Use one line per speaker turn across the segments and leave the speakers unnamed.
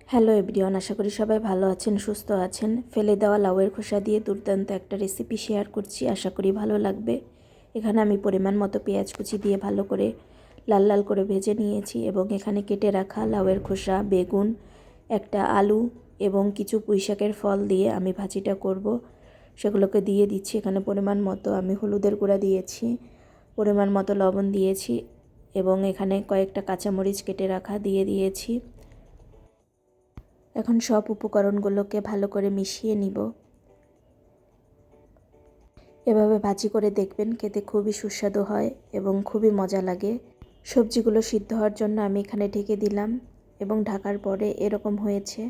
Hello everyone, আশা করি সবাই ভালো আছেন, সুস্থ আছেন। ফেলে দেওয়া লাউয়ের খোসা দিয়ে দুর্দান্ত একটা রেসিপি শেয়ার করছি, আশা করি ভালো লাগবে। এখানে আমি পরিমাণ মতো পেঁয়াজ কুচি দিয়ে ভালো করে লাল লাল করে ভেজে নিয়েছি এবং এখানে কেটে রাখা লাউয়ের খোসা, বেগুন, একটা আলু এবং কিছু পুঁইশাকের ফল দিয়ে আমি ভাজিটা করব। সেগুলোকে দিয়ে দিচ্ছি। এখানে পরিমাণ মতো আমি হলুদের গুঁড়া দিয়েছি, পরিমাণ মতো লবণ দিয়েছি এবং এখানে কয়েকটা কাঁচামরিচ কেটে রাখা দিয়ে দিয়েছি। এখন সব উপকরণগুলোকে ভালো করে মিশিয়ে নিব। এভাবে ভাজি করে দেখবেন, খেতে খুবই সুস্বাদু হয় এবং খুবই মজা লাগে। সবজিগুলো সিদ্ধ হওয়ার জন্য আমি এখানে ঢেকে দিলাম এবং ঢাকার পরে এরকম হয়েছে।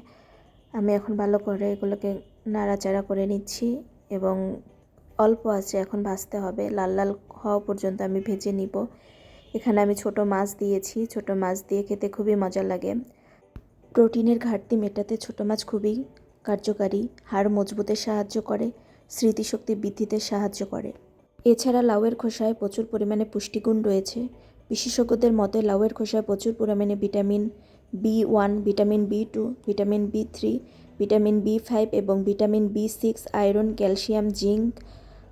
আমি এখন ভালো করে এগুলোকে নাড়াচাড়া করে নিচ্ছি এবং অল্প আছে এখন ভাজতে হবে, লাল লাল হওয়া পর্যন্ত আমি ভেজে নিব। এখানে আমি ছোট মাছ দিয়েছি, ছোট মাছ দিয়ে খেতে খুবই মজা লাগে। প্রোটিনের ঘাটতি মেটাতে ছোট মাছ খুবই কার্যকারী, হাড় মজবুতে সাহায্য করে, স্মৃতিশক্তি বৃদ্ধিতে সাহায্য করে। এছাড়া লাউয়ের খোসায় প্রচুর পরিমাণে পুষ্টিগুণ রয়েছে। বিশেষজ্ঞদের মতে লাউয়ের খোসায় প্রচুর পরিমাণে vitamin B1, vitamin B2, vitamin B3, vitamin B5 এবং vitamin B6, iron, calcium, zinc,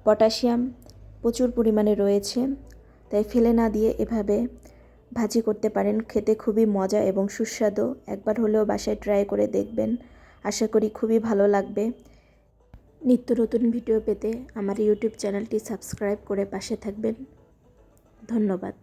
potassium প্রচুর পরিমাণে রয়েছে। তাই ফেলে না দিয়ে এভাবে ভাজি করতে পারেন, খেতে খুবই মজা এবং সুস্বাদু। একবার হলেও বাসায় ট্রাই করে দেখবেন, আশা করি খুবই ভালো লাগবে। নিত্য নতুন ভিডিও পেতে আমার ইউটিউব চ্যানেলটি সাবস্ক্রাইব করে পাশে থাকবেন। ধন্যবাদ।